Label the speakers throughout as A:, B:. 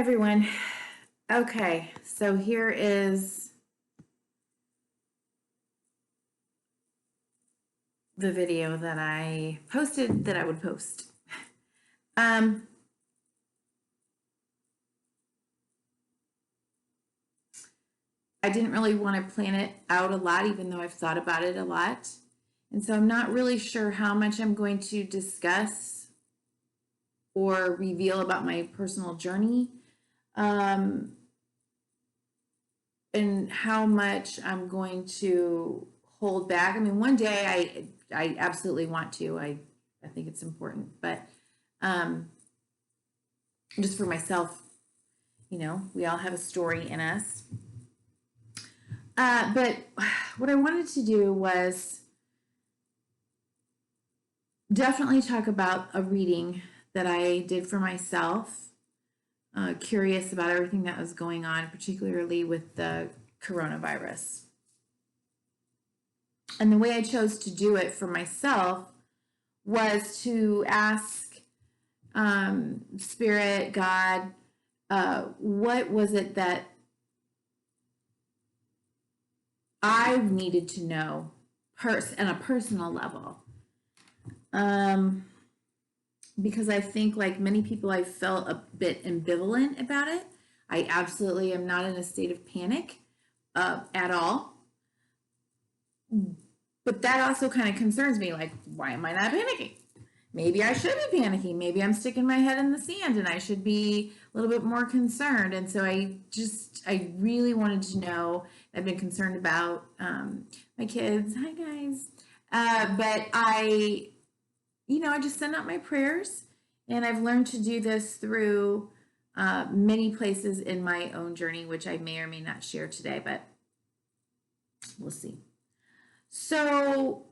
A: everyone. Okay, so here is the video that I posted that I would post. Um, I didn't really want to plan it out a lot, even though I've thought about it a lot. And so I'm not really sure how much I'm going to discuss or reveal about my personal journey. And how much I'm going to hold back. I mean, one day I absolutely want to. I think it's important, but just for myself, we all have a story in us. But what I wanted to do was definitely talk about a reading that I did for myself. Curious about everything that was going on, particularly with the coronavirus. And the way I chose to do it for myself was to ask Spirit, God, what was it that I needed to know on a personal level? Because I think, like many people, I felt a bit ambivalent about it. I absolutely am not in a state of panic at all. But that also kind of concerns me. Like, why am I not panicking? Maybe I should be panicking. Maybe I'm sticking my head in the sand and I should be a little bit more concerned. And so I really wanted to know. I've been concerned about my kids. Hi, guys. But I just send out my prayers. And I've learned to do this through many places in my own journey, which I may or may not share today, but we'll see. So,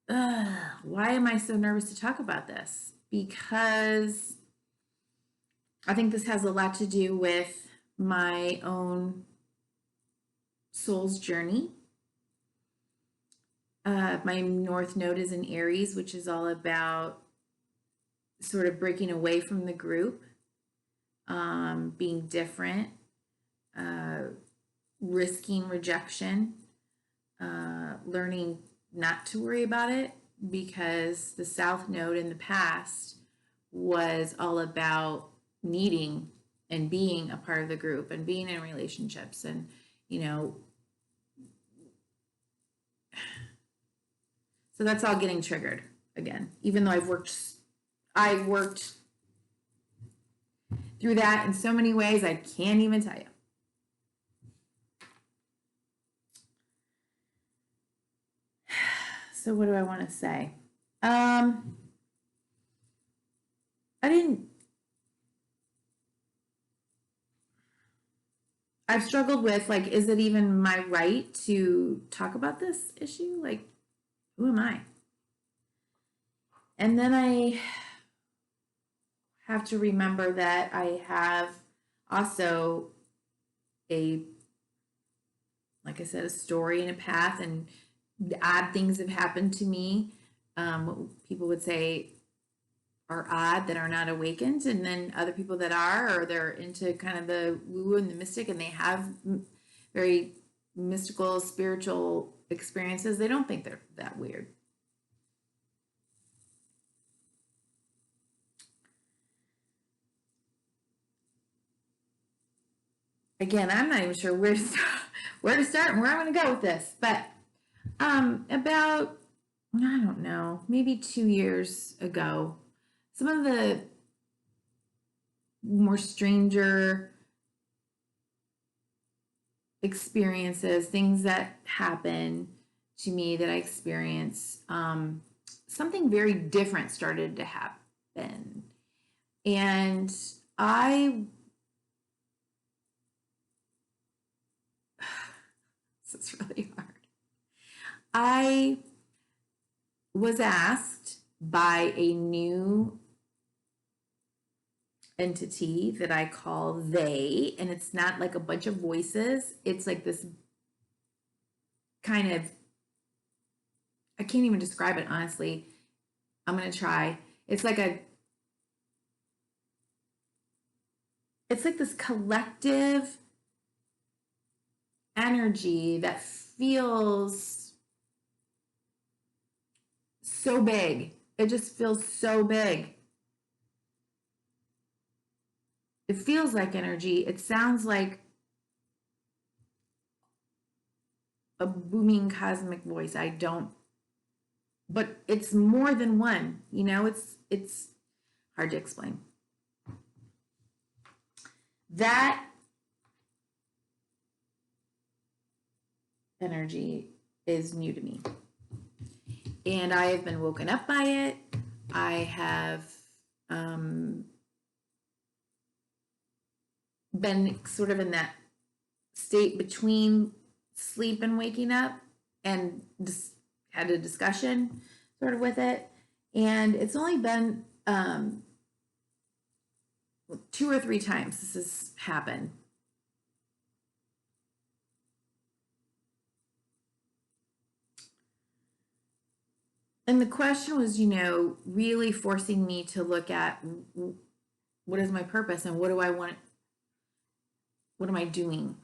A: why am I so nervous to talk about this? Because I think this has a lot to do with my own soul's journey. My North Node is in Aries, which is all about sort of breaking away from the group, being different, risking rejection, learning not to worry about it, because the South Node in the past was all about needing and being a part of the group and being in relationships. And, so that's all getting triggered again, even though I've worked through that in so many ways, I can't even tell you. So what do I want to say? I've struggled with, like, is it even my right to talk about this issue? Like, who am I? And then I have to remember that I have also like I said, a story and a path, and odd things have happened to me. What people would say are odd, that are not awakened, and then other people that are, or they're into kind of the woo and the mystic, and they have very mystical, spiritual experiences. They don't think they're that weird. Again, I'm not even sure where to start and where I'm going to go with this, but about, I don't know, maybe 2 years ago, some of the more stranger experiences, things that happen to me that I experience, something very different started to happen. And this is really hard. I was asked by a new entity that I call they, and it's not like a bunch of voices. It's like this kind of, I can't even describe it, honestly. I'm going to try. It's it's like this collective energy that feels so big. It just feels so big. It feels like energy. It sounds like a booming cosmic voice. But it's more than one, it's hard to explain. That energy is new to me. And I have been woken up by it. I have been sort of in that state between sleep and waking up, and just had a discussion sort of with it. And it's only been 2 or 3 times this has happened. And the question was, really forcing me to look at what is my purpose and what do I want? What am I doing?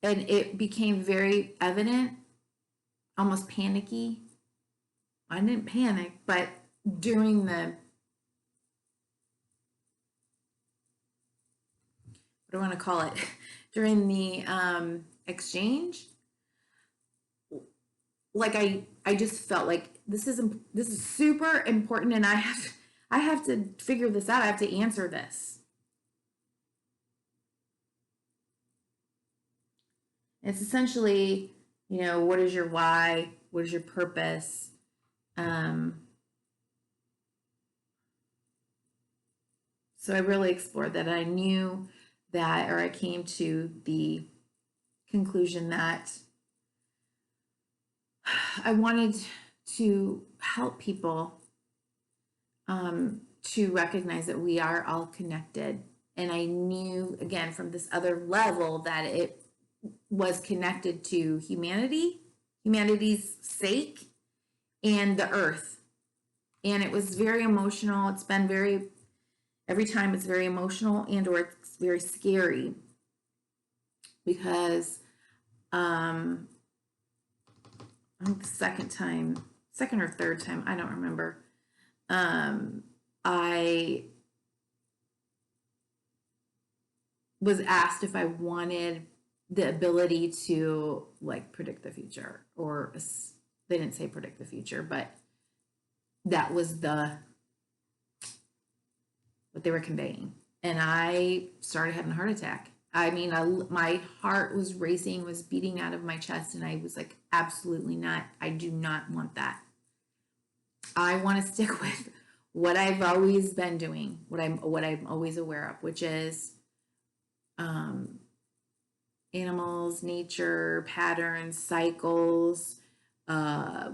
A: And it became very evident, almost panicky. I didn't panic, but during the, what do I want to call it? During the exchange, like I just felt like this is super important, and I have to figure this out. I have to answer this. It's essentially, what is your why? What is your purpose? So I really explored that. I knew that, or I came to the conclusion that I wanted to help people to recognize that we are all connected. And I knew, again, from this other level, that it was connected to humanity's sake, and the earth. And it was very emotional. It's been every time it's very emotional and or it's very scary, because I think the second or third time, I don't remember, I was asked if I wanted the ability to predict the future, or they didn't say predict the future, but that was what they were conveying. And I started having a heart attack. I mean, my heart was racing, was beating out of my chest, and I was like, absolutely not. I do not want that. I want to stick with what I've always been doing, what I'm always aware of, which is animals, nature, patterns, cycles. I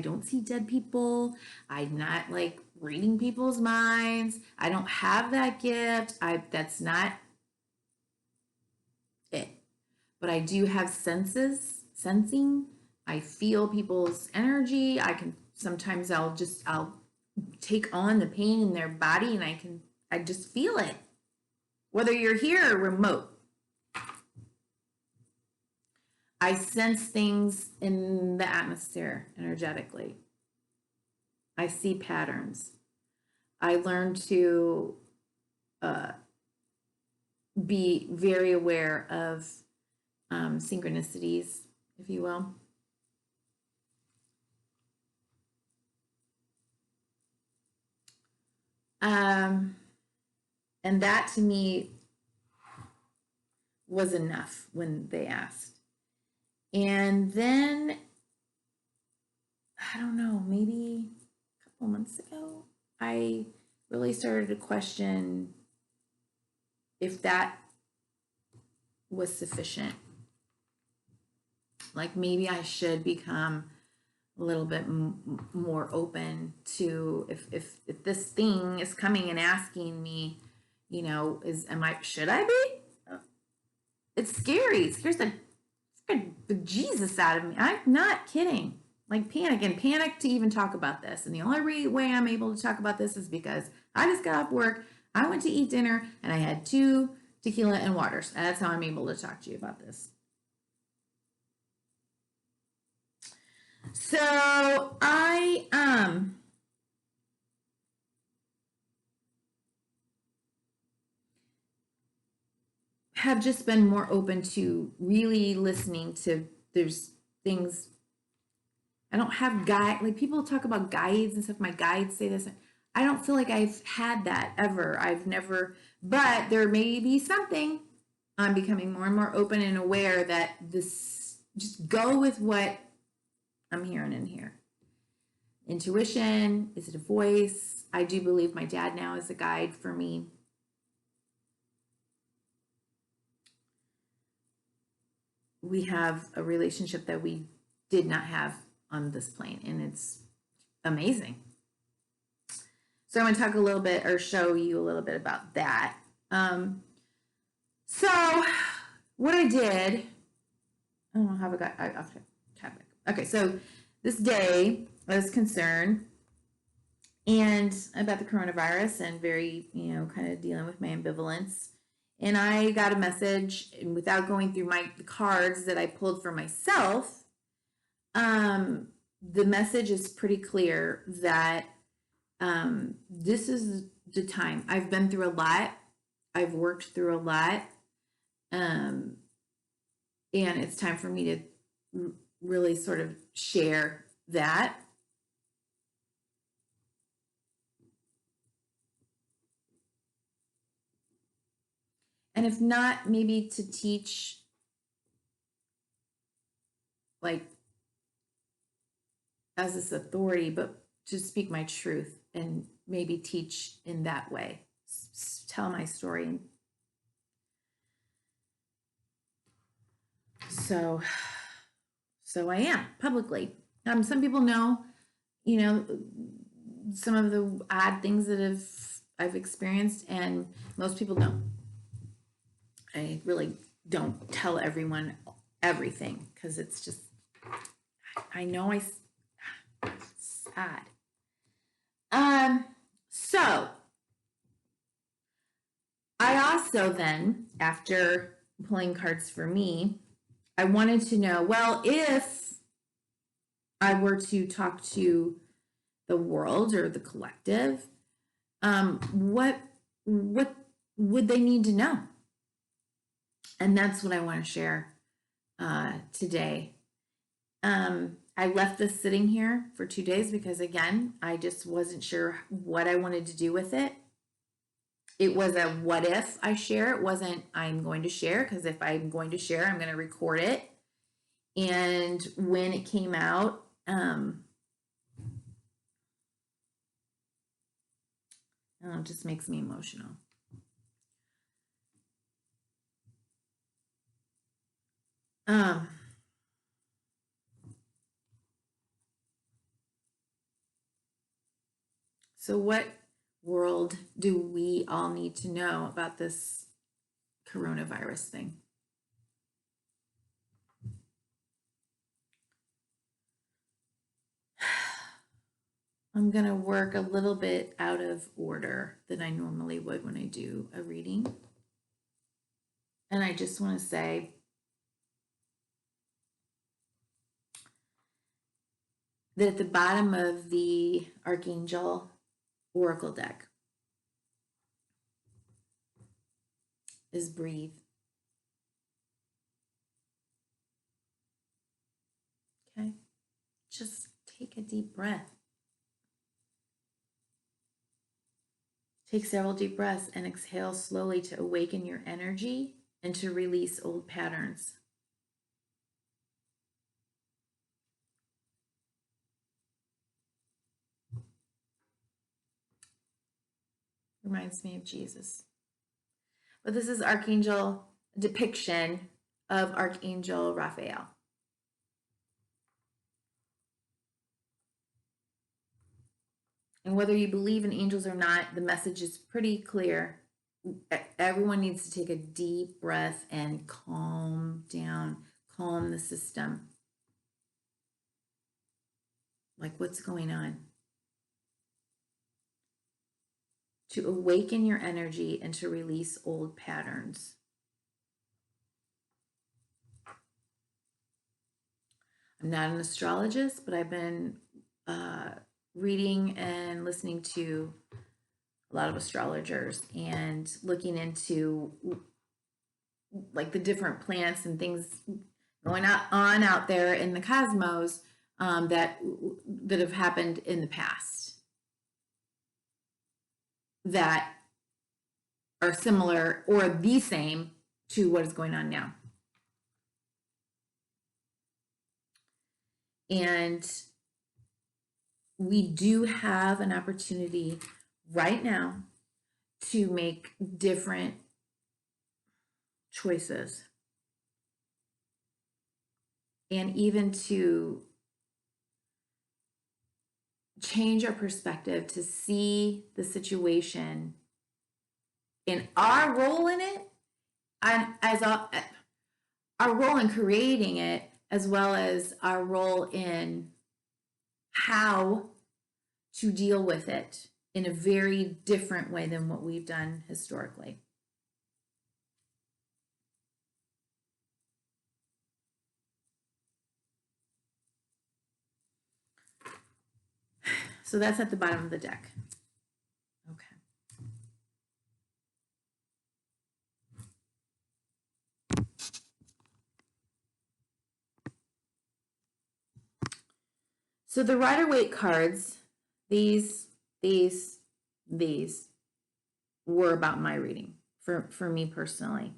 A: don't see dead people. I'm not reading people's minds. I don't have that gift. That's not it. But I do have sensing. I feel people's energy. Sometimes I'll take on the pain in their body, and I just feel it. Whether you're here or remote. I sense things in the atmosphere energetically. I see patterns. I learn to be very aware of synchronicities, if you will. And that to me was enough when they asked. And then, I don't know, maybe a couple months ago, I really started to question if that was sufficient. Maybe I should become a little bit more open to if this thing is coming and asking me, should I be? It's scary. It scares the Jesus out of me. I'm not kidding. like panic to even talk about this. And the only way I'm able to talk about this is because I just got off work, I went to eat dinner, and I had 2 tequila and waters. And that's how I'm able to talk to you about this. So I have just been more open to really listening to, there's things, I don't have like people talk about guides and stuff. My guides say this. I don't feel like I've had that ever. I've never, but there may be something. I'm becoming more and more open and aware that this, just go with what I'm hearing in here. Intuition, is it a voice? I do believe my dad now is a guide for me. We have a relationship that we did not have on this plane, and it's amazing. So I'm going to talk a little bit, or show you a little bit about that. So what I did, I don't know how I got off topic. Okay, so this day I was concerned and about the coronavirus and very, kind of dealing with my ambivalence. And I got a message, and without going through the cards that I pulled for myself, the message is pretty clear that this is the time. I've been through a lot. I've worked through a lot. And it's time for me to really sort of share that. And if not, maybe to teach, like, as this authority, but to speak my truth and maybe teach in that way, tell my story. So I am publicly. Some people know, some of the odd things that I've experienced, and most people don't. I really don't tell everyone everything because it's just, I know it's sad. So I also then, after pulling cards for me, I wanted to know, well, if I were to talk to the world or the collective, what would they need to know? And that's what I want to share today. I left this sitting here for 2 days because, again, I just wasn't sure what I wanted to do with it. It was a what if I share. It wasn't I'm going to share, because if I'm going to share, I'm going to record it. And when it came out, it just makes me emotional. So what world do we all need to know about this coronavirus thing? I'm going to work a little bit out of order than I normally would when I do a reading. And I just want to say, that at the bottom of the Archangel Oracle deck is breathe. Okay? Just take a deep breath. Take several deep breaths and exhale slowly to awaken your energy and to release old patterns. Reminds me of Jesus. But this is Archangel depiction of Archangel Raphael. And whether you believe in angels or not, the message is pretty clear. Everyone needs to take a deep breath and calm down, calm the system. Like, what's going on? To awaken your energy and to release old patterns. I'm not an astrologist, but I've been reading and listening to a lot of astrologers and looking into like the different planets and things going on out there in the cosmos that have happened in the past that are similar or the same to what is going on now. And we do have an opportunity right now to make different choices and even to change our perspective to see the situation in our role in it and as our role in creating it, as well as our role in how to deal with it in a very different way than what we've done historically. So that's at the bottom of the deck. Okay. So the Rider-Waite cards, these were about my reading for me personally.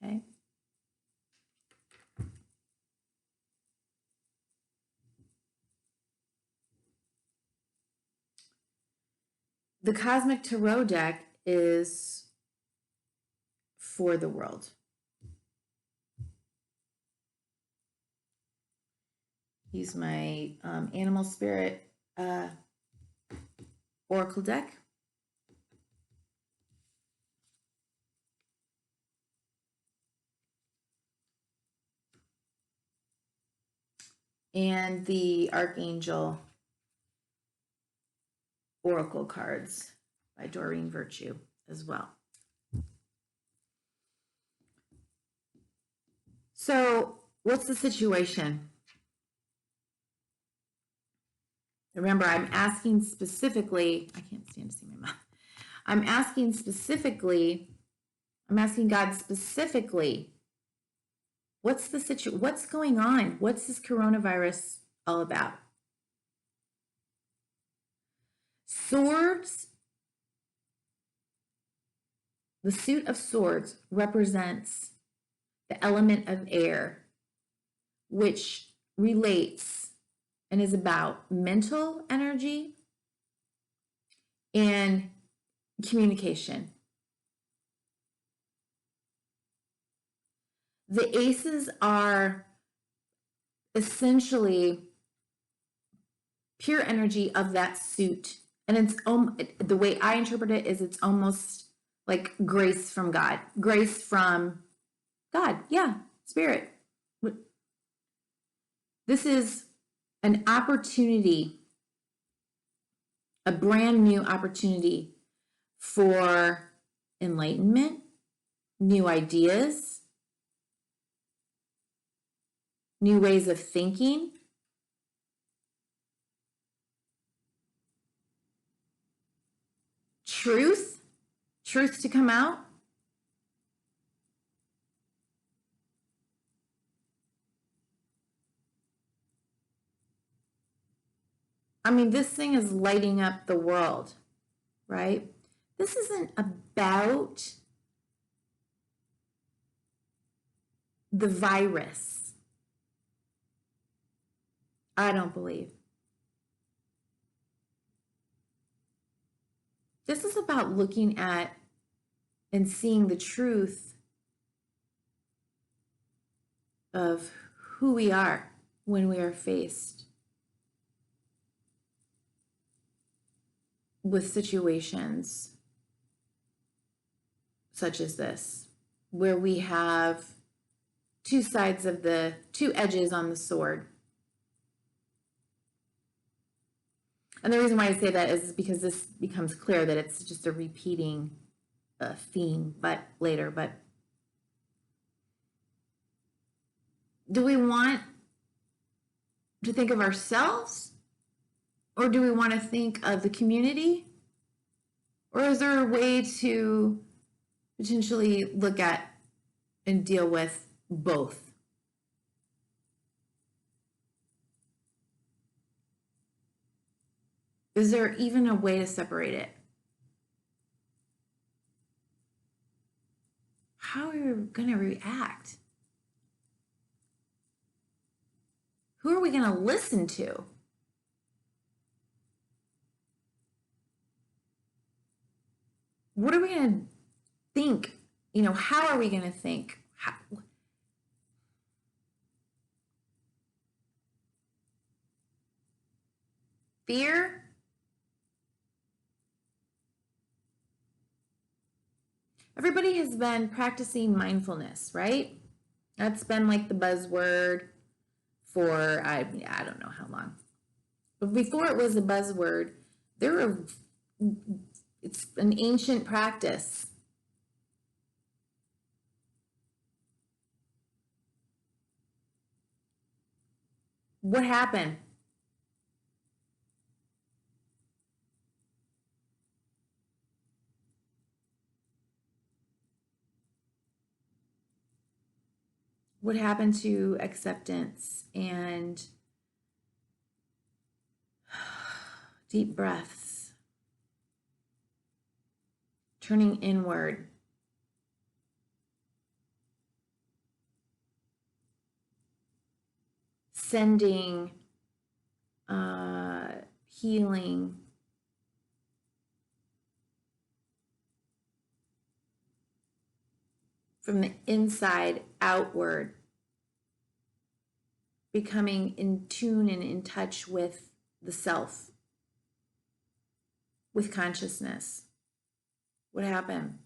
A: Okay. The Cosmic Tarot deck is for the world. Use my Animal Spirit Oracle deck. And the Archangel Oracle cards by Doreen Virtue as well. So what's the situation? Remember, I'm asking specifically, I can't stand to see my mouth. I'm asking God specifically, what's the situation? What's going on? What's this coronavirus all about? Swords, the suit of swords represents the element of air, which relates and is about mental energy and communication. The aces are essentially pure energy of that suit. And it's the way I interpret it is it's almost like grace from God. Grace from God. Yeah, spirit. This is an opportunity, a brand new opportunity for enlightenment, new ideas, new ways of thinking, truth to come out. I mean, this thing is lighting up the world, right? This isn't about the virus. I don't believe. This is about looking at and seeing the truth of who we are when we are faced with situations such as this, where we have two edges on the sword. And the reason why I say that is because this becomes clear that it's just a repeating theme, but later. But do we want to think of ourselves, or do we want to think of the community? Or is there a way to potentially look at and deal with both? Is there even a way to separate it? How are we going to react? Who are we going to listen to? What are we going to think? How are we going to think? Fear? Everybody has been practicing mindfulness, right? That's been like the buzzword for, I don't know how long. But before it was a buzzword, it's an ancient practice. What happened? What happened to acceptance and deep breaths, turning inward, sending healing, from the inside outward, becoming in tune and in touch with the self, with consciousness. What happened?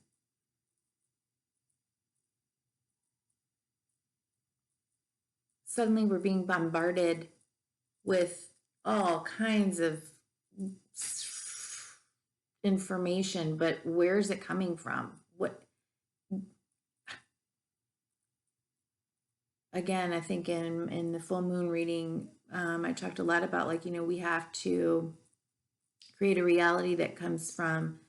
A: Suddenly we're being bombarded with all kinds of information, but where's it coming from? Again, I think in the full moon reading, I talked a lot about we have to create a reality that comes from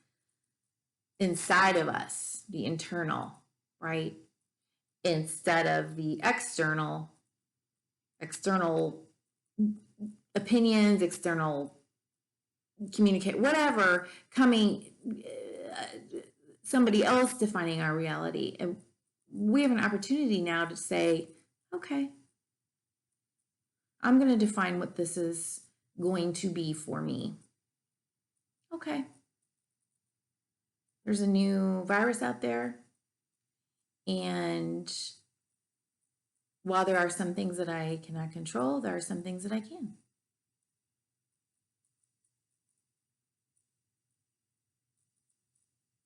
A: inside of us, the internal, right? Instead of the external opinions, external communicate, whatever, coming, somebody else defining our reality. And we have an opportunity now to say, okay, I'm going to define what this is going to be for me. Okay. There's a new virus out there. And while there are some things that I cannot control, there are some things that I can.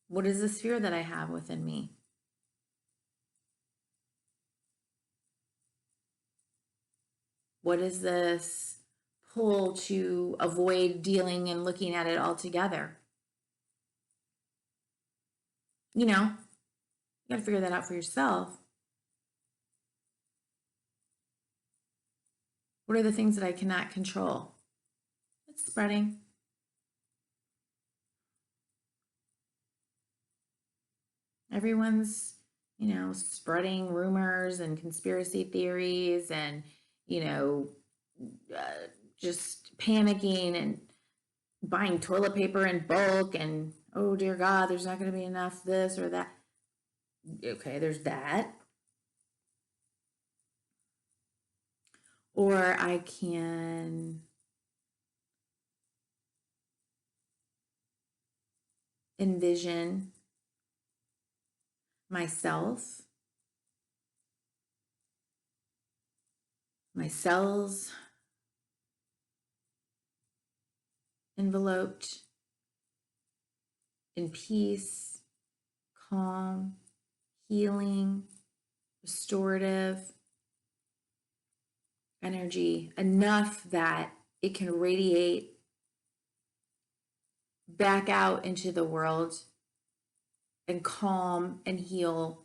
A: What is the sphere that I have within me? What is this pull to avoid dealing and looking at it all together? You got to figure that out for yourself. What are the things that I cannot control? It's spreading. Everyone's, spreading rumors and conspiracy theories and, just panicking and buying toilet paper in bulk and, oh dear God, there's not going to be enough this or that. Okay, there's that. Or I can envision myself, my cells enveloped in peace, calm, healing, restorative energy, enough that it can radiate back out into the world and calm and heal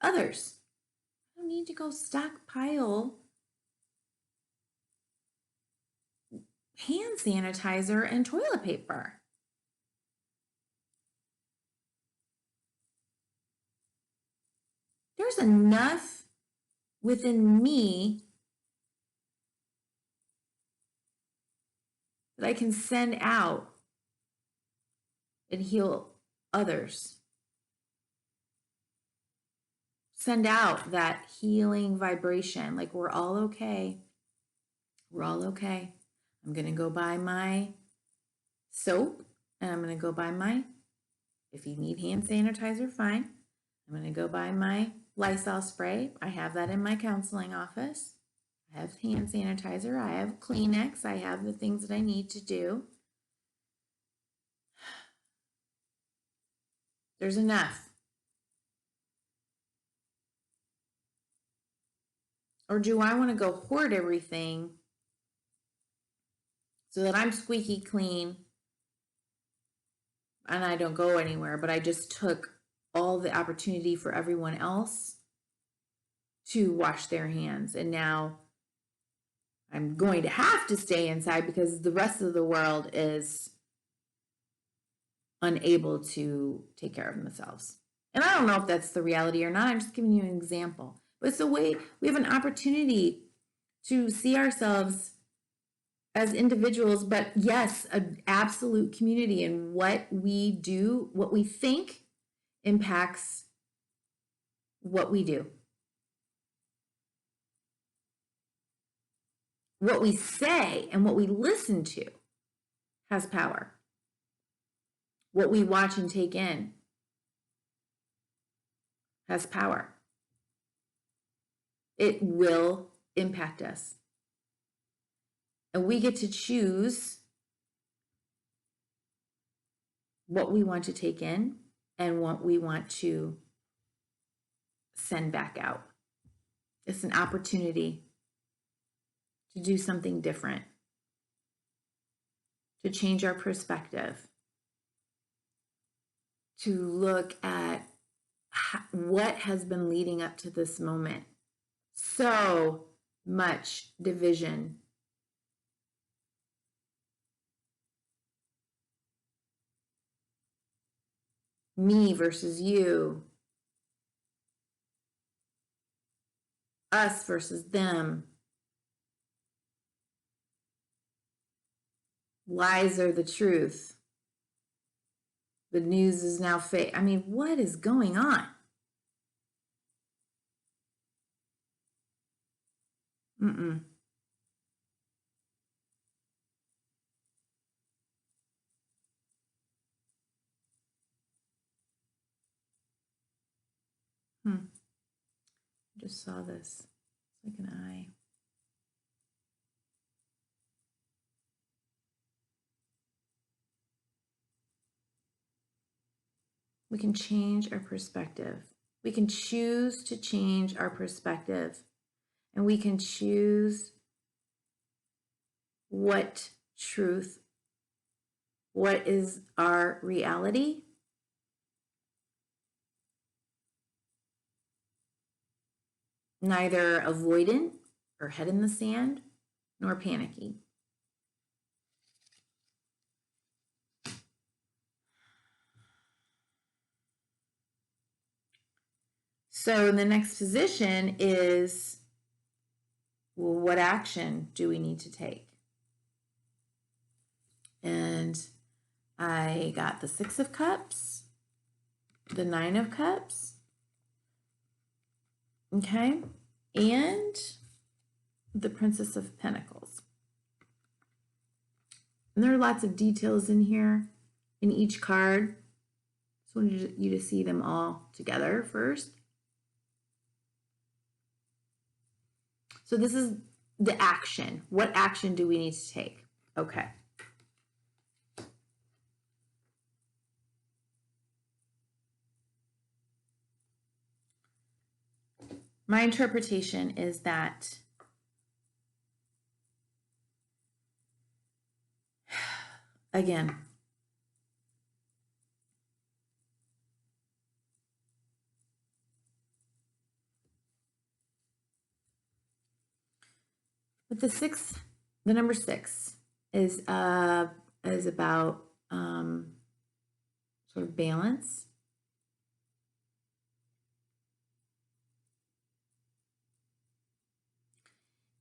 A: others. I don't need to go stockpile hand sanitizer and toilet paper. There's enough within me that I can send out and heal others. Send out that healing vibration, like we're all okay. We're all okay. I'm going to go buy my soap and I'm going to go buy my, if you need hand sanitizer, fine. I'm going to go buy my Lysol spray. I have that in my counseling office. I have hand sanitizer. I have Kleenex. I have the things that I need to do. There's enough. Or do I want to go hoard everything so that I'm squeaky clean and I don't go anywhere, but I just took all the opportunity for everyone else to wash their hands. And now I'm going to have to stay inside because the rest of the world is unable to take care of themselves. And I don't know if that's the reality or not. I'm just giving you an example. But it's a way we have an opportunity to see ourselves as individuals, but yes, an absolute community. And what we do, what we think impacts what we do. What we say and what we listen to has power. What we watch and take in has power. It will impact us. And we get to choose what we want to take in and what we want to send back out. It's an opportunity to do something different, to change our perspective, to look at what has been leading up to this moment. So much division. Me versus you. Us versus them. Lies are the truth. The news is now fake. I mean, what is going on? I just saw this. It's like an eye. We can change our perspective. We can choose to change our perspective. And we can choose what truth, what is our reality. Neither avoidant or head in the sand, nor panicky. So the next position is, well, what action do we need to take? And I got the 6 of Cups, the 9 of Cups, okay, and the Princess of Pentacles. And there are lots of details in here in each card. Just wanted you to see them all together first. So this is the action. What action do we need to take? Okay. My interpretation is that again, But the number 6 is about sort of balance.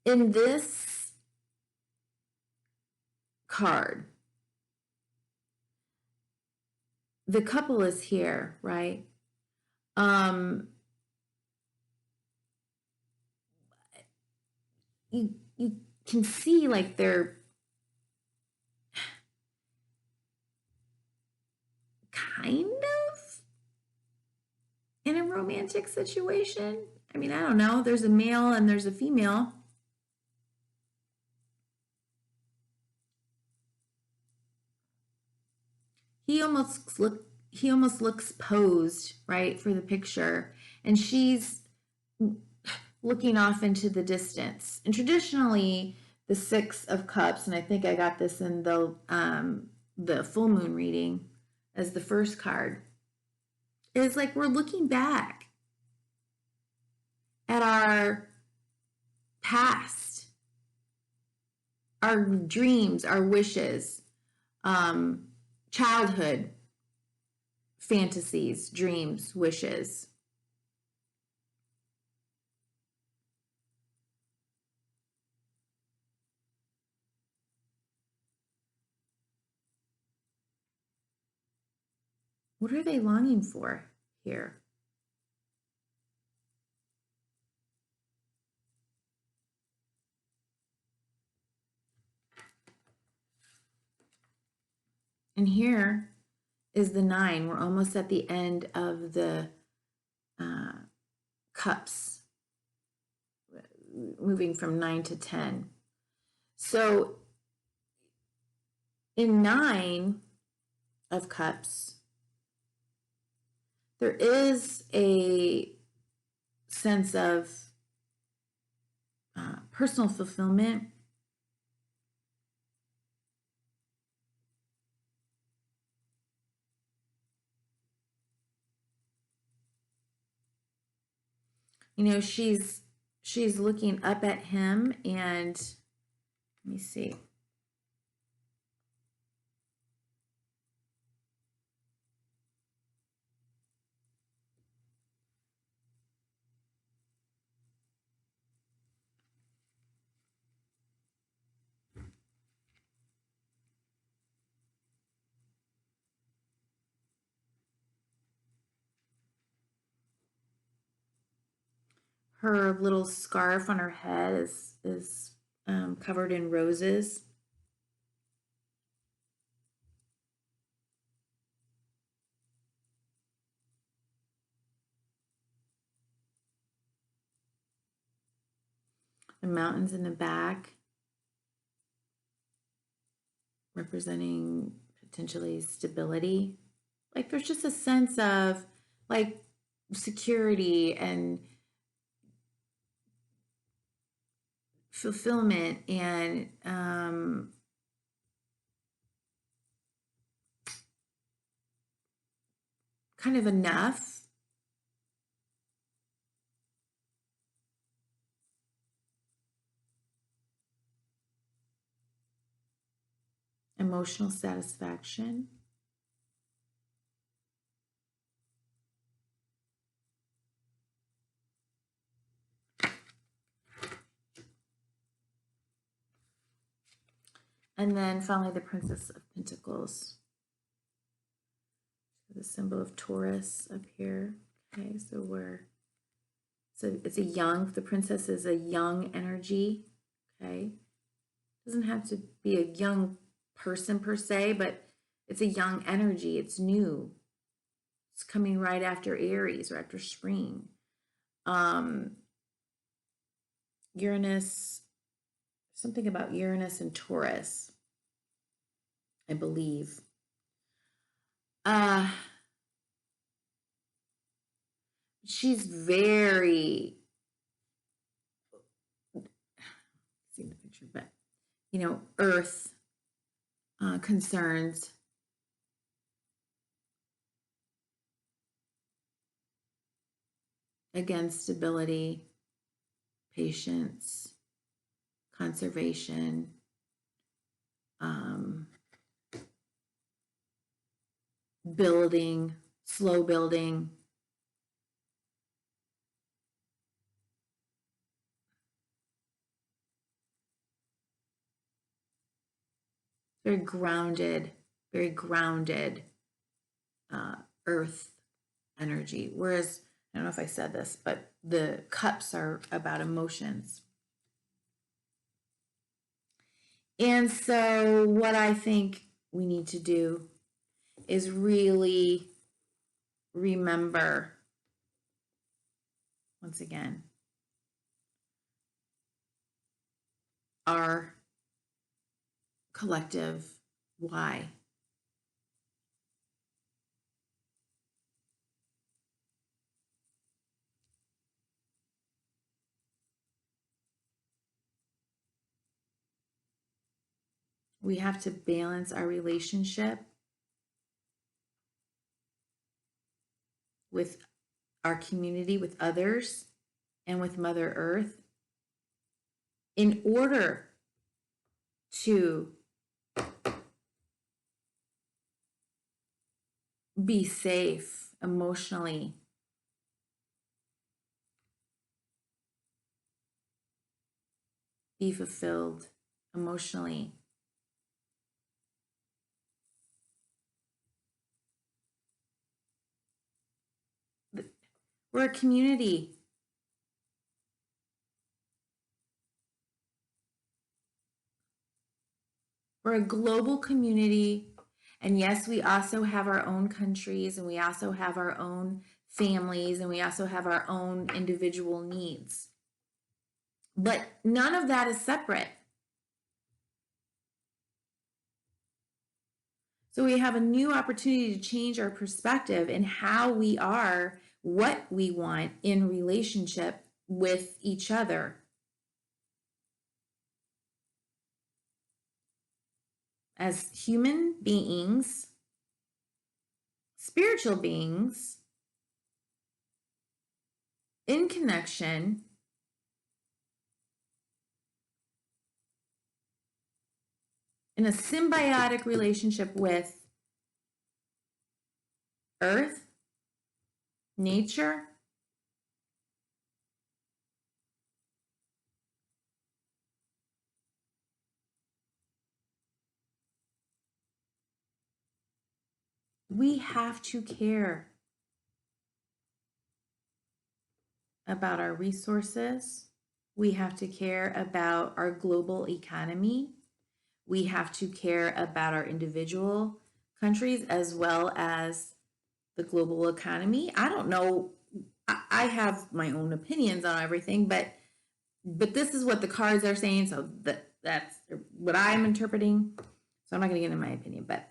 A: In this card, the couple is here, right? You can see like they're kind of in a romantic situation. I mean, I don't know. There's a male and there's a female. He almost looks posed, right, for the picture, and she's looking off into the distance. And traditionally, the 6 of Cups, and I think I got this in the full moon reading as the first card, is like we're looking back at our past, our dreams, our wishes, childhood fantasies, dreams, wishes. What are they longing for here? And here is the 9. We're almost at the end of the cups, moving from 9 to 10. So in 9 of Cups, there is a sense of personal fulfillment. You know, she's looking up at him, and let me see. Her little scarf on her head is covered in roses. The mountains in the back representing potentially stability. Like there's just a sense of like security and fulfillment and kind of enough. Emotional satisfaction. And then finally, the Princess of Pentacles. The symbol of Taurus up here. Okay, so it's a young, the princess is a young energy. Okay, doesn't have to be a young person per se, but it's a young energy. It's new. It's coming right after Aries or after spring. Uranus, something about Uranus and Taurus, I believe. She's very, see the picture, but you know, earth concerns. Again, stability, patience, conservation, building, slow building. Very grounded, earth energy. Whereas, I don't know if I said this, but the cups are about emotions. And so, what I think we need to do is really remember, once again, our collective why. We have to balance our relationship with our community, with others, and with Mother Earth in order to be safe emotionally, be fulfilled emotionally. We're a community. We're a global community. And yes, we also have our own countries, and we also have our own families, and we also have our own individual needs. But none of that is separate. So we have a new opportunity to change our perspective in how we are, what we want in relationship with each other. As human beings, spiritual beings, in connection, in a symbiotic relationship with Earth, nature, we have to care about our resources. We have to care about our global economy. We have to care about our individual countries as well as the global economy. I don't know. I have my own opinions on everything, but this is what the cards are saying. So that's what I'm interpreting. So I'm not going to get into my opinion, but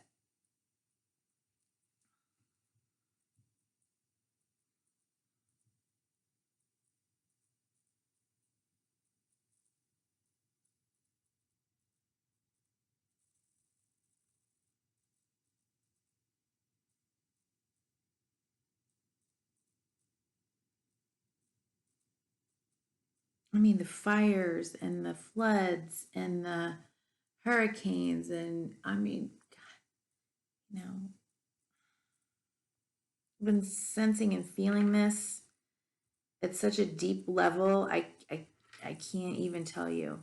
A: I mean, the fires and the floods and the hurricanes, and I mean, God, you know, I've been sensing and feeling this at such a deep level. I can't even tell you.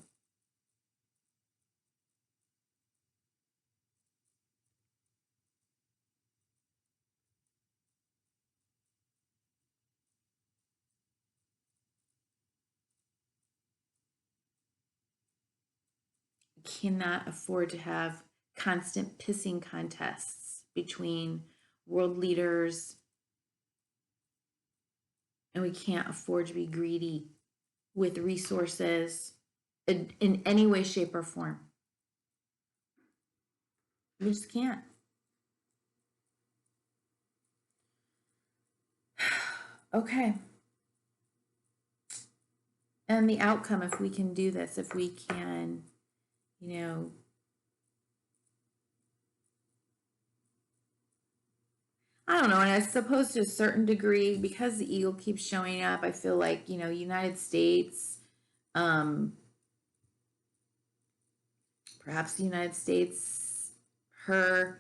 A: Cannot afford to have constant pissing contests between world leaders, and we can't afford to be greedy with resources in any way, shape, or form. We just can't. Okay. And the outcome, if we can do this, if we can, you know, I don't know, and I suppose to a certain degree, because the eagle keeps showing up, I feel like, United States, um, perhaps the United States, her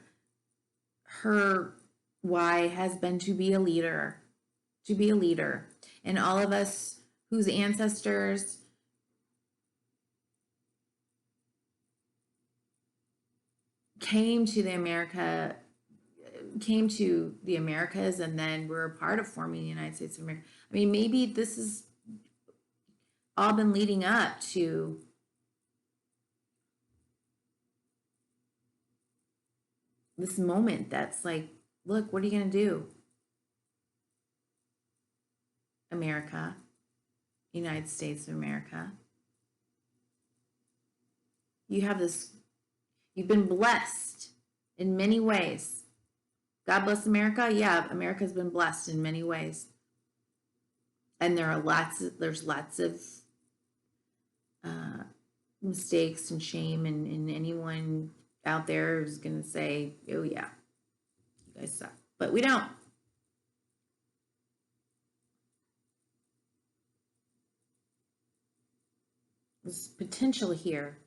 A: why has been to be a leader, and all of us whose ancestors came to the Americas, and then were a part of forming the United States of America. I mean, maybe this has all been leading up to this moment that's like, look, what are you going to do? America, United States of America. You've been blessed in many ways. God bless America. Yeah, America's been blessed in many ways. And there's lots of mistakes and shame, and anyone out there is going to say, oh yeah, you guys suck. But we don't. There's potential here.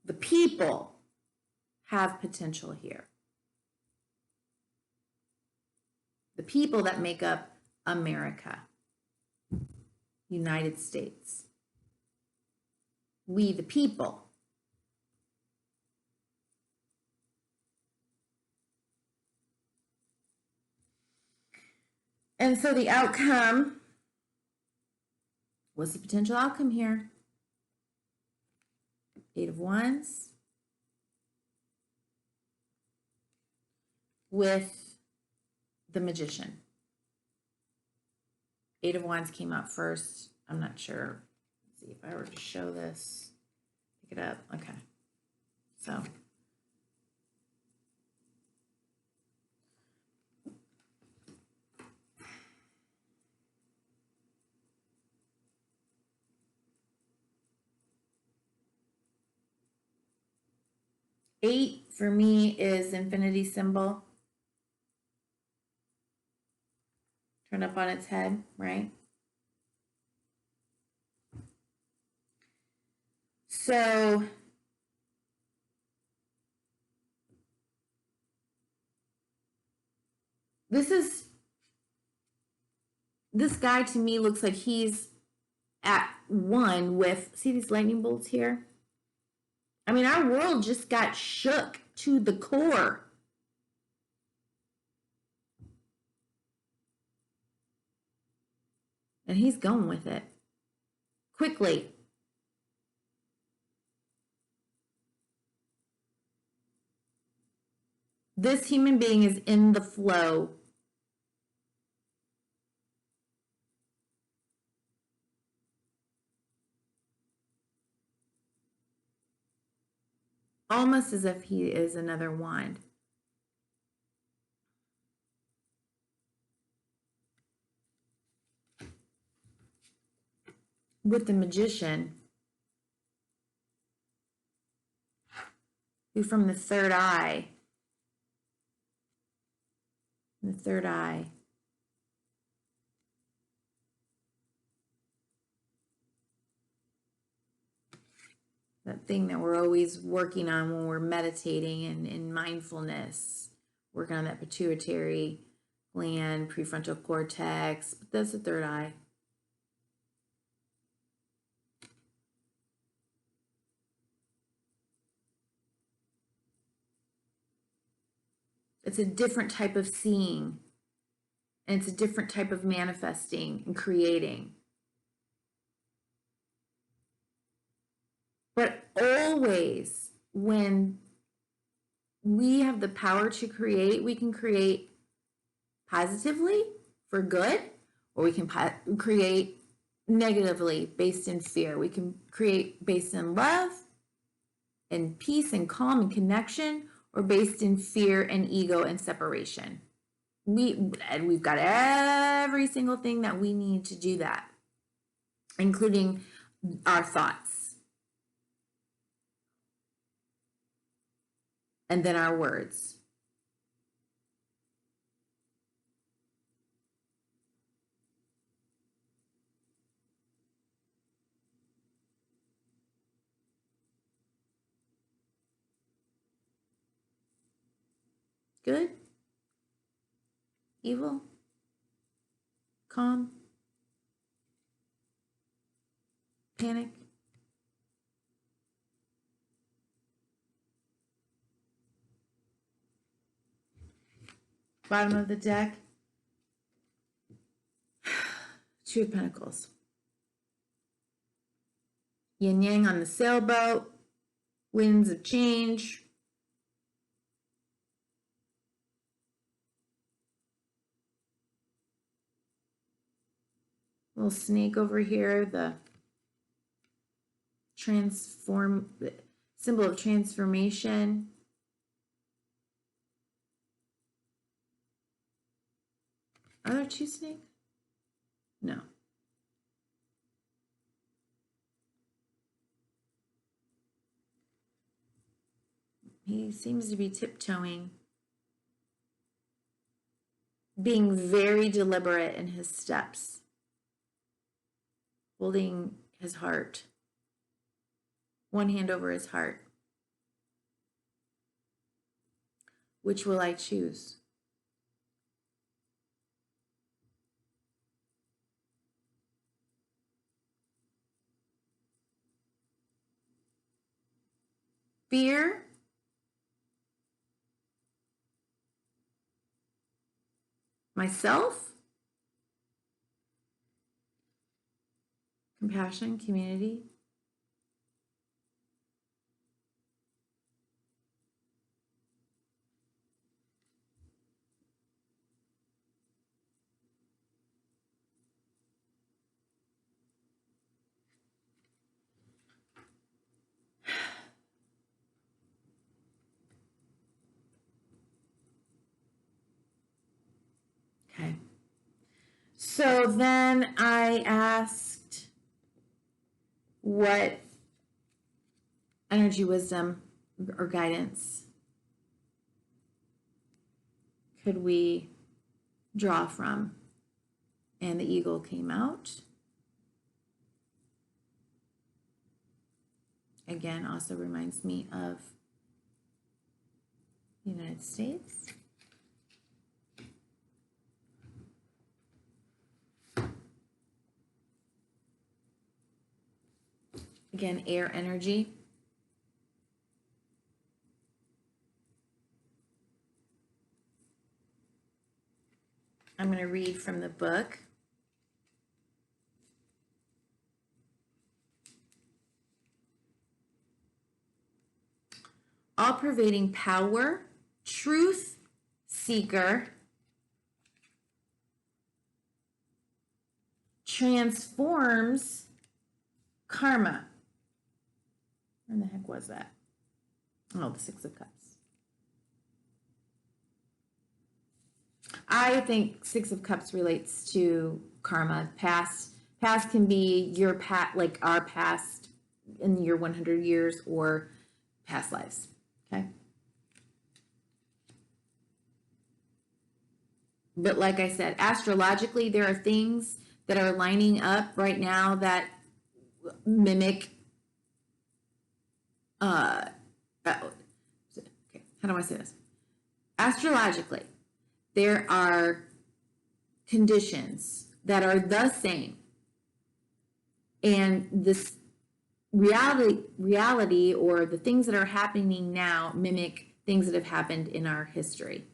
A: The people have potential here. The people that make up America, United States. We, the people. And so the outcome, what's the potential outcome here? 8 of Wands with the Magician. 8 of Wands came up first. I'm not sure. Let's see if I were to show this. Pick it up. Okay. So. Eight for me is infinity symbol. Turn up on its head, right? So this guy to me looks like he's at one with, see these lightning bolts here? I mean, our world just got shook to the core. And he's going with it quickly. This human being is in the flow. Almost as if he is another wand. With the Magician, who from the third eye, that thing that we're always working on when we're meditating and in mindfulness, working on that pituitary gland, prefrontal cortex, but that's the third eye. It's a different type of seeing, and it's a different type of manifesting and creating. But always, when we have the power to create, we can create positively for good, or we can create negatively based in fear. We can create based in love and peace and calm and connection, or based in fear and ego and separation. We've got every single thing that we need to do that, including our thoughts. And then our words. Good? Evil? Calm? Panic? Bottom of the deck. Two of Pentacles. Yin Yang on the sailboat. Winds of change. Little snake over here. The symbol of transformation. Are there two snakes? No. He seems to be tiptoeing, being very deliberate in his steps, holding his heart, one hand over his heart. Which will I choose? Fear? Myself? Compassion, community? Okay. So then I asked what energy, wisdom, or guidance could we draw from? And the eagle came out. Again, also reminds me of the United States. Again, air energy. I'm going to read from the book. All-pervading power, truth seeker, transforms karma. Where the heck was that? Oh, the Six of Cups. I think Six of Cups relates to karma. Past can be your past, like our past in your 100 years, or past lives. Okay. But like I said, astrologically, there are things that are lining up right now that mimic okay, how do I say this? Astrologically, there are conditions that are the same, and this reality or the things that are happening now mimic things that have happened in our history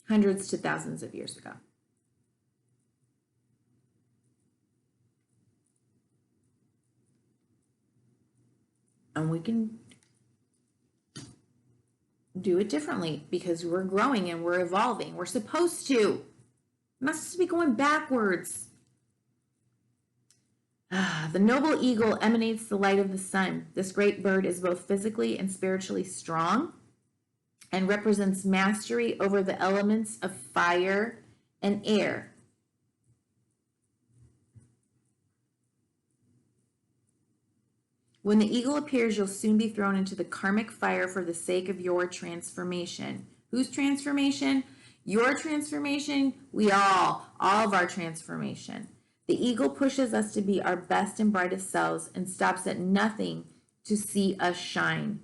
A: hundreds to thousands of years ago. And we can do it differently because we're growing and we're evolving. We're supposed to. We're not supposed to be going backwards. The noble eagle emanates the light of the sun. This great bird is both physically and spiritually strong and represents mastery over the elements of fire and air. When the eagle appears, you'll soon be thrown into the karmic fire for the sake of your transformation. Whose transformation? Your transformation. All of our transformation. The eagle pushes us to be our best and brightest selves and stops at nothing to see us shine.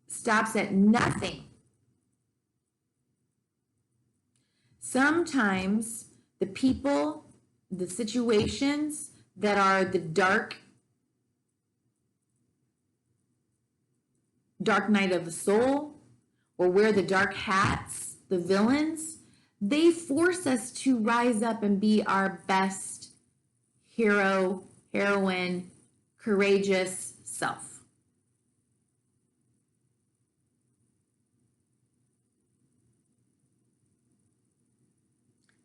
A: stops at nothing. Sometimes the people, the situations that are the dark night of the soul, or wear the dark hats, the villains, they force us to rise up and be our best hero, heroine, courageous self.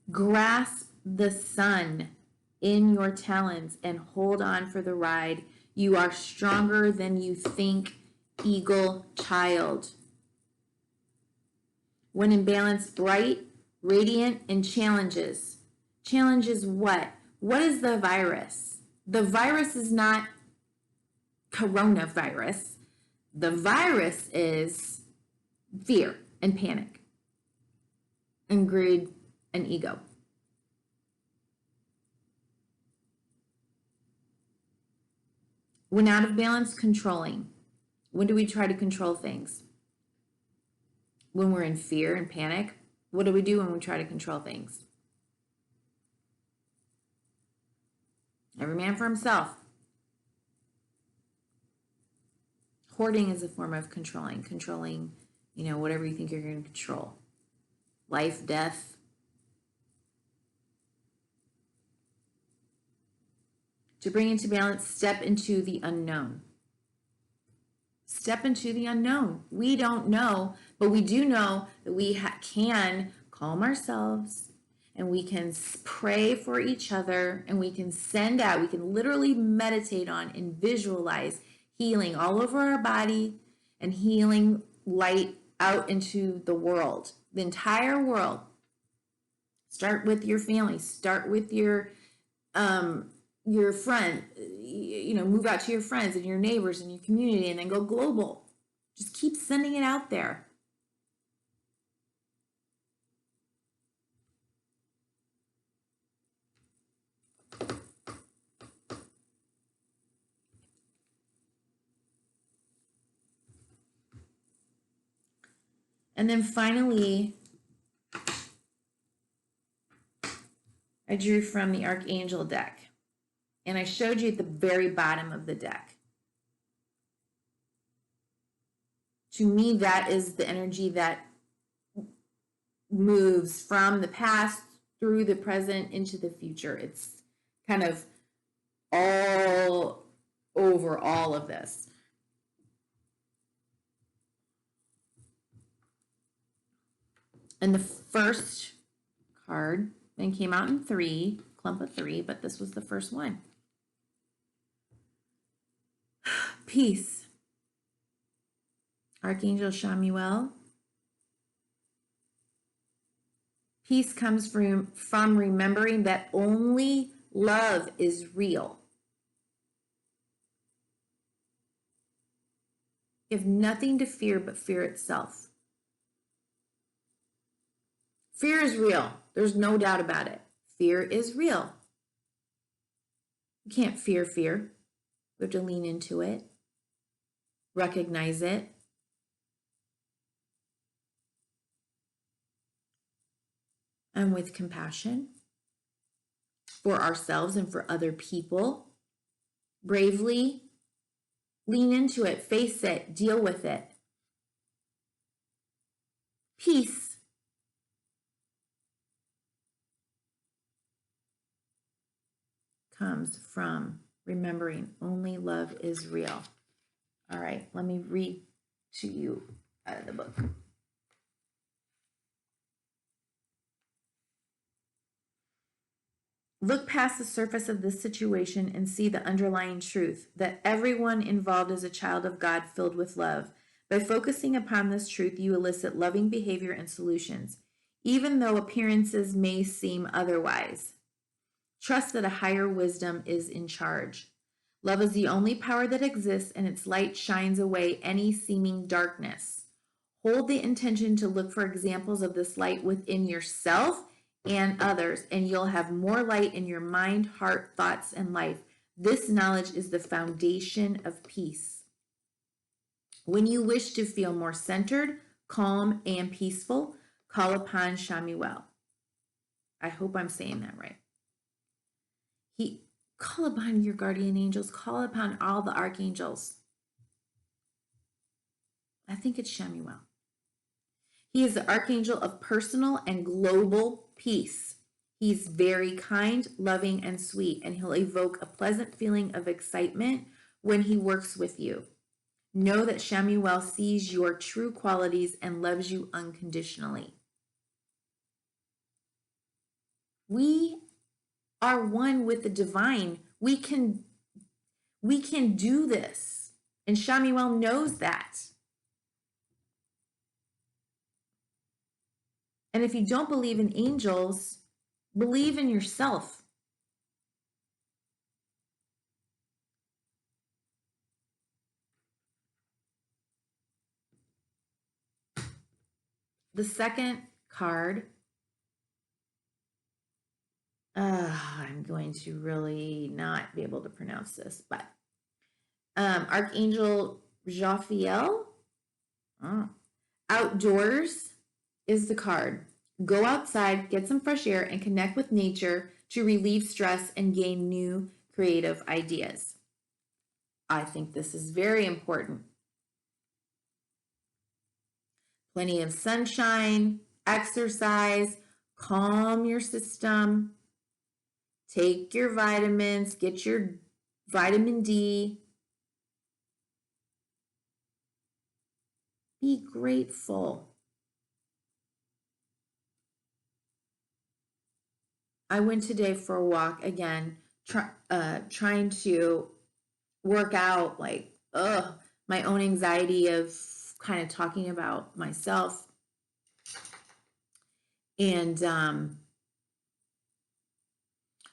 A: Grasp the sun in your talons and hold on for the ride. You are stronger than you think, eagle child. When in balance, bright, radiant, and challenges. Challenges what? What is the virus? The virus is not coronavirus. The virus is fear and panic and greed and ego. When out of balance, controlling. When do we try to control things? When we're in fear and panic. What do we do when we try to control things? Every man for himself. Hoarding is a form of controlling, whatever you think you're going to control. Life, death. To bring into balance, step into the unknown. Step into the unknown. We don't know, but we do know that we can calm ourselves, and we can pray for each other, and we can send out, we can literally meditate on and visualize healing all over our body and healing light out into the world, the entire world. Start with your family. Start with your friend, move out to your friends and your neighbors and your community, and then go global. Just keep sending it out there. And then finally, I drew from the Archangel deck. And I showed you at the very bottom of the deck. To me, that is the energy that moves from the past through the present into the future. It's kind of all over all of this. And the first card then came out in 3, clump of 3, but this was the first one. Peace. Archangel Chamuel. Peace comes from remembering that only love is real. You have nothing to fear but fear itself. Fear is real. There's no doubt about it. Fear is real. You can't fear fear. We have to lean into it, recognize it, and with compassion for ourselves and for other people, bravely lean into it, face it, deal with it. Peace. Comes from remembering only love is real. All right, let me read to you out of the book. Look past the surface of this situation and see the underlying truth that everyone involved is a child of God filled with love. By focusing upon this truth, you elicit loving behavior and solutions, even though appearances may seem otherwise. Trust that a higher wisdom is in charge. Love is the only power that exists, and its light shines away any seeming darkness. Hold the intention to look for examples of this light within yourself and others, and you'll have more light in your mind, heart, thoughts, and life. This knowledge is the foundation of peace. When you wish to feel more centered, calm, and peaceful, call upon Shamuel. I hope I'm saying that right. Call upon your guardian angels, call upon all the archangels. I think it's Shamuel. He is the archangel of personal and global peace. He's very kind, loving, and sweet, and he'll evoke a pleasant feeling of excitement when he works with you. Know that Shamuel sees your true qualities and loves you unconditionally. We are one with the divine. We can do this. And Shamuel knows that. And if you don't believe in angels, believe in yourself. The second card, I'm going to really not be able to pronounce this, but Archangel Jophiel, outdoors is the card. Go outside, get some fresh air, and connect with nature to relieve stress and gain new creative ideas. I think this is very important. Plenty of sunshine, exercise, calm your system, take your vitamins, get your vitamin D. Be grateful. I went today for a walk again, trying to work out my own anxiety of kind of talking about myself. And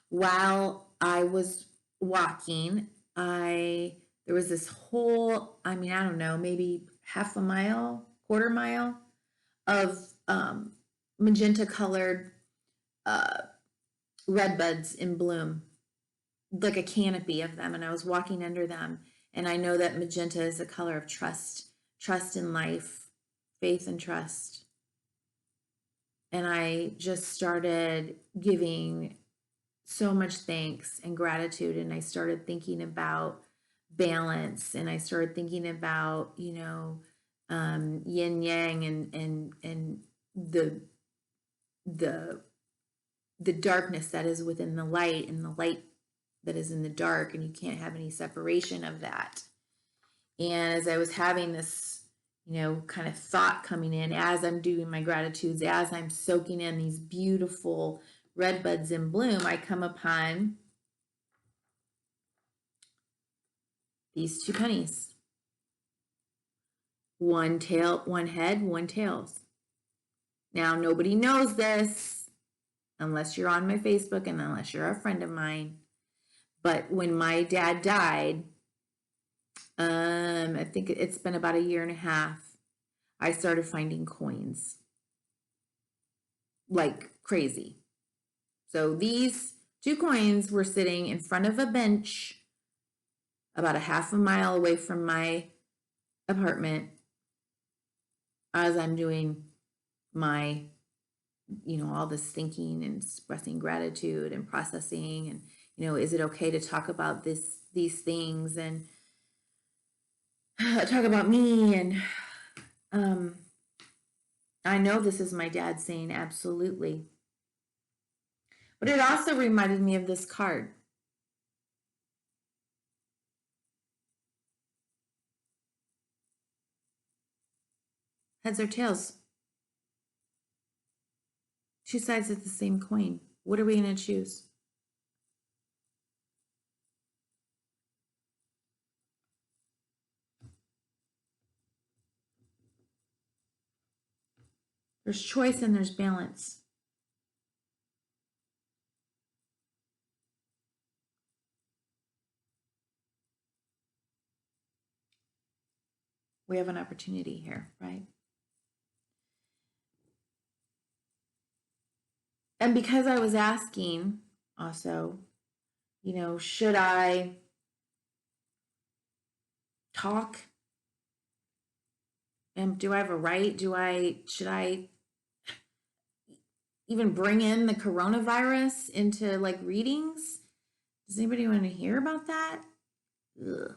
A: while I was walking, there was this whole, I don't know, maybe half a mile, quarter mile of magenta colored red buds in bloom, like a canopy of them. And I was walking under them. And I know that magenta is the color of trust in life, faith and trust. And I just started giving so much thanks and gratitude. And I started thinking about balance, and I started thinking about, yin yang and the darkness that is within the light and the light that is in the dark, and you can't have any separation of that. And as I was having this, kind of thought coming in as I'm doing my gratitudes, as I'm soaking in these beautiful red buds in bloom, I come upon these two pennies. One tail, one head, one tails. Now, nobody knows this unless you're on my Facebook and unless you're a friend of mine. But when my dad died, I think it's been about a year and a half, I started finding coins like crazy. So these two coins were sitting in front of a bench about a half a mile away from my apartment as I'm doing my, all this thinking and expressing gratitude and processing and, is it okay to talk about these things and talk about me? And I know this is my dad saying absolutely. But it also reminded me of this card. Heads or tails? Two sides of the same coin. What are we going to choose? There's choice and there's balance. We have an opportunity here, right? And because I was asking also, should I talk do I have a right? Should I even bring in the coronavirus into like readings? Does anybody want to hear about that? Ugh.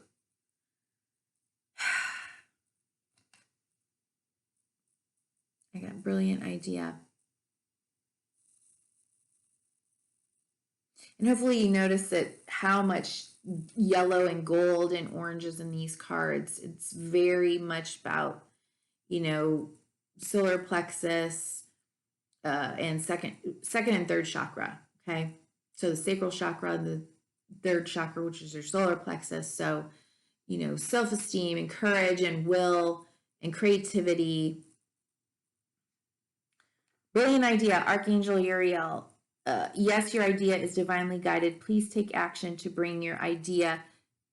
A: I got a brilliant idea. And hopefully you notice that how much yellow and gold and oranges in these cards. It's very much about, solar plexus and second and third chakra. Okay. So the sacral chakra, the third chakra, which is your solar plexus. So, self-esteem and courage and will and creativity. Brilliant idea, Archangel Uriel. Yes, your idea is divinely guided. Please take action to bring your idea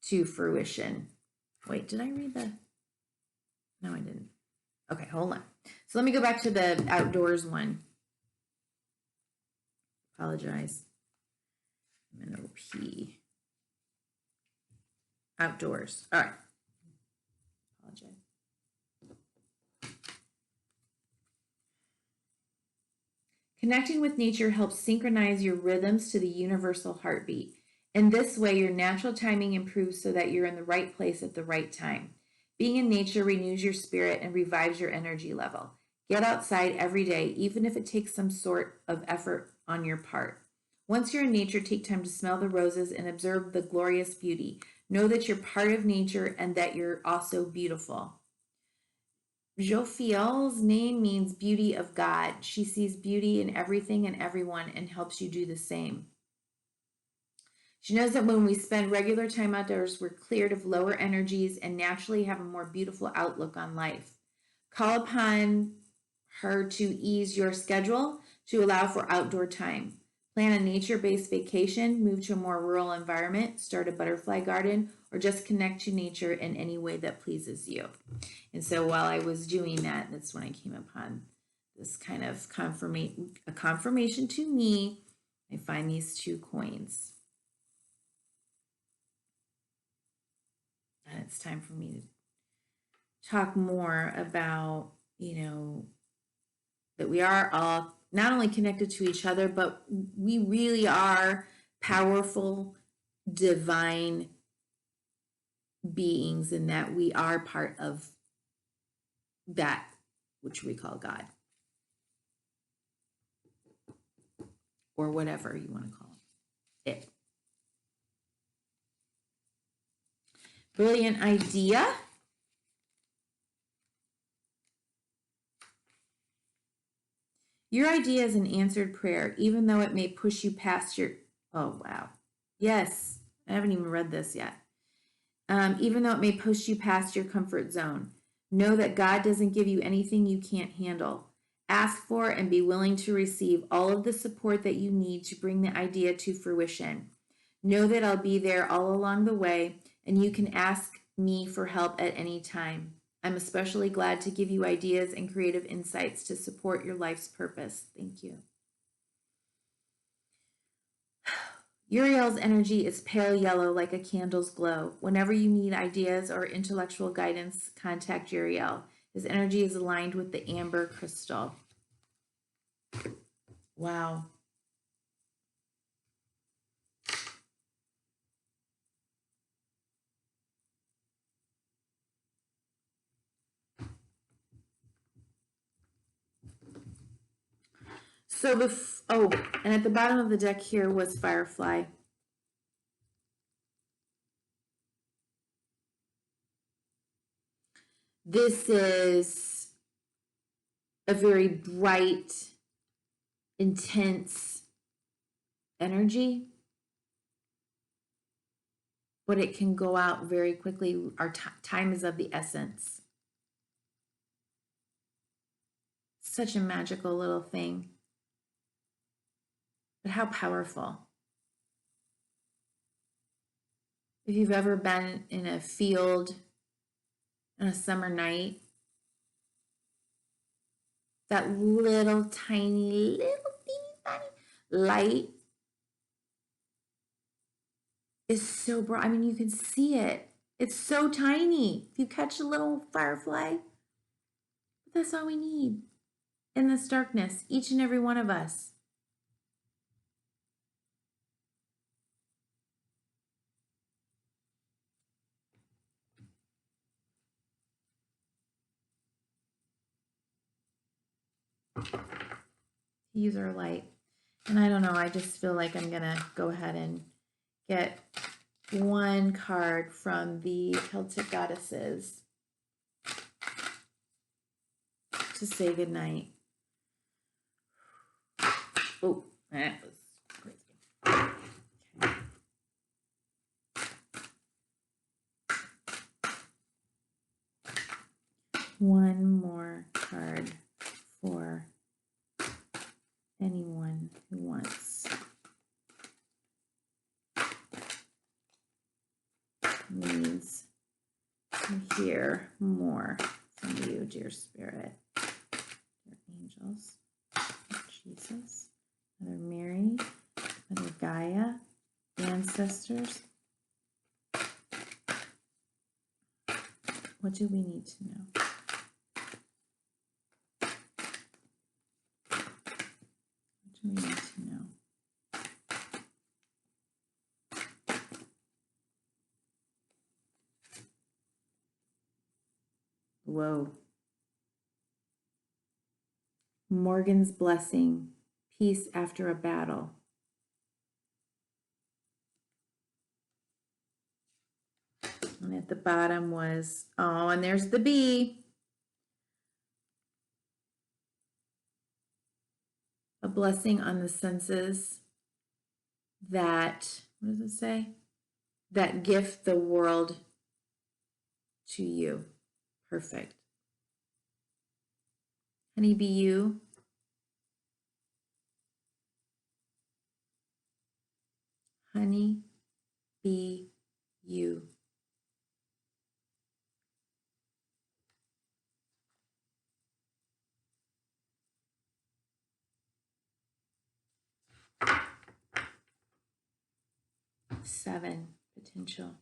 A: to fruition. Wait, did I read the? No, I didn't. Okay, hold on. So let me go back to the outdoors one. Apologize. I'm an OP. Outdoors. All right. Apologize. Connecting with nature helps synchronize your rhythms to the universal heartbeat. In this way, your natural timing improves so that you're in the right place at the right time. Being in nature renews your spirit and revives your energy level. Get outside every day, even if it takes some sort of effort on your part. Once you're in nature, take time to smell the roses and observe the glorious beauty. Know that you're part of nature and that you're also beautiful. Jophiel's name means beauty of God. She sees beauty in everything and everyone and helps you do the same. She knows that when we spend regular time outdoors, we're cleared of lower energies and naturally have a more beautiful outlook on life. Call upon her to ease your schedule to allow for outdoor time. Plan a nature-based vacation, move to a more rural environment, start a butterfly garden, or just connect to nature in any way that pleases you. And so while I was doing that, that's when I came upon this kind of confirmation to me. I find these 2 coins. And it's time for me to talk more about, that we are all not only connected to each other, but we really are powerful, divine beings, and that we are part of that which we call God, or whatever you want to call it. Brilliant idea. Your idea is an answered prayer, even though it may push you past your, oh, wow. Yes, I haven't even read this yet. Even though it may push you past your comfort zone, know that God doesn't give you anything you can't handle. Ask for and be willing to receive all of the support that you need to bring the idea to fruition. Know that I'll be there all along the way, and you can ask me for help at any time. I'm especially glad to give you ideas and creative insights to support your life's purpose. Thank you. Uriel's energy is pale yellow like a candle's glow. Whenever you need ideas or intellectual guidance, contact Uriel. His energy is aligned with the amber crystal. Wow. So and at the bottom of the deck here was Firefly. This is a very bright, intense energy, but it can go out very quickly. Our time is of the essence. Such a magical little thing. But how powerful. If you've ever been in a field on a summer night, that little tiny light is so bright. I mean, you can see it. It's so tiny. If you catch a little firefly, But that's all we need in this darkness, each and every one of us. Use our light. And I don't know, I just feel like I'm gonna go ahead and get one card from the Celtic Goddesses to say goodnight. Oh, that was crazy. Okay. One more card for anyone who wants, needs to hear more from you, dear Spirit, dear angels, Jesus, Mother Mary, Mother Gaia, ancestors. What do we need to know? What do we need to know? Whoa. Morgan's blessing, peace after a battle. And at the bottom was, oh, and there's the bee. A blessing on the senses that, what does it say? That gift the world to you. Perfect. Honey, be you. Honey, be you. Seven potential.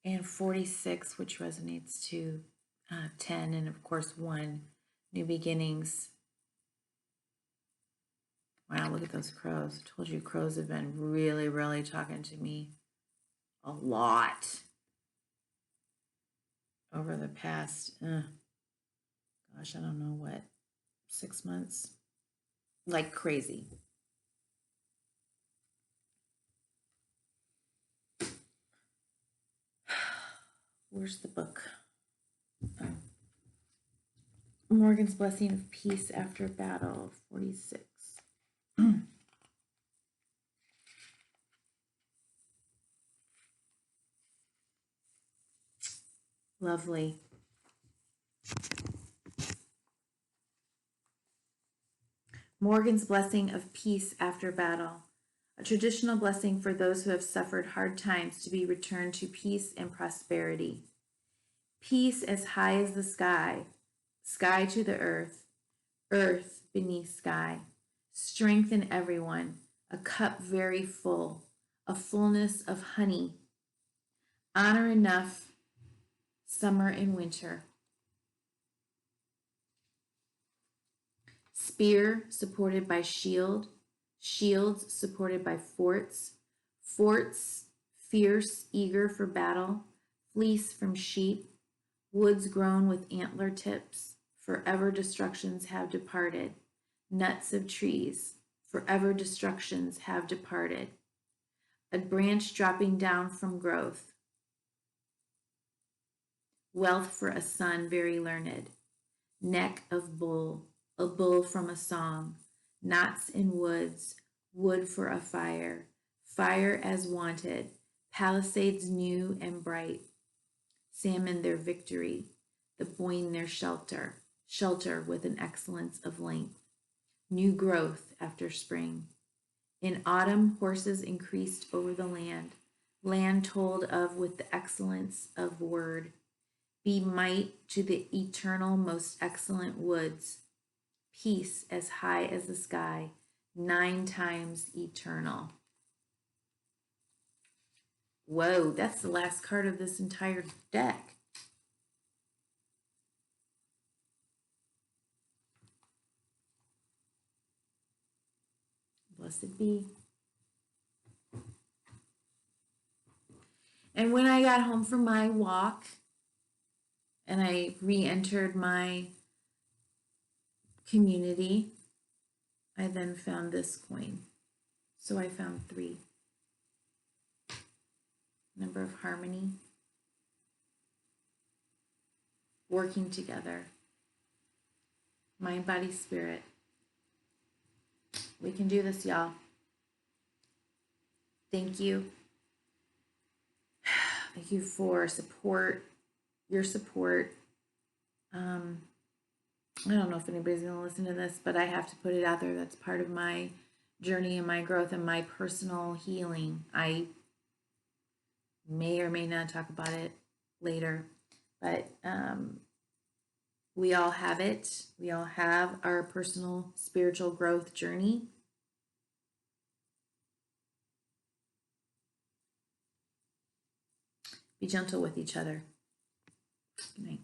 A: And 46, which resonates to 10, and of course 1, new beginnings. Wow, look at those crows. I told you crows have been really, really talking to me a lot over the past, gosh, I don't know what, 6 months? Like crazy. Where's the book? Oh. Morgan's blessing of peace after battle, 46. Lovely. Morgan's blessing of peace after battle, a traditional blessing for those who have suffered hard times to be returned to peace and prosperity. Peace as high as the sky, sky to the earth, earth beneath sky. Strength in everyone, a cup very full, a fullness of honey. Honor enough, summer and winter. Spear supported by shield, shields supported by forts, forts fierce, eager for battle, fleece from sheep, woods grown with antler tips, forever destructions have departed, nuts of trees, forever destructions have departed, a branch dropping down from growth, wealth for a son very learned, neck of bull, a bull from a song, knots in woods, wood for a fire, fire as wanted, palisades new and bright, salmon their victory, the boyne their shelter, shelter with an excellence of length, new growth after spring. In autumn, horses increased over the land, land told of with the excellence of word. Be might to the eternal most excellent woods. Peace as high as the sky, 9 times eternal. Whoa, that's the last card of this entire deck. Blessed be. And when I got home from my walk and I re-entered my community, I then found this coin. So I found 3. Number of harmony. Working together. Mind, body, spirit. We can do this, y'all. Thank you. Thank you for your support. I don't know if anybody's going to listen to this, but I have to put it out there. That's part of my journey and my growth and my personal healing. I may or may not talk about it later, but we all have it. We all have our personal spiritual growth journey. Be gentle with each other. Good night.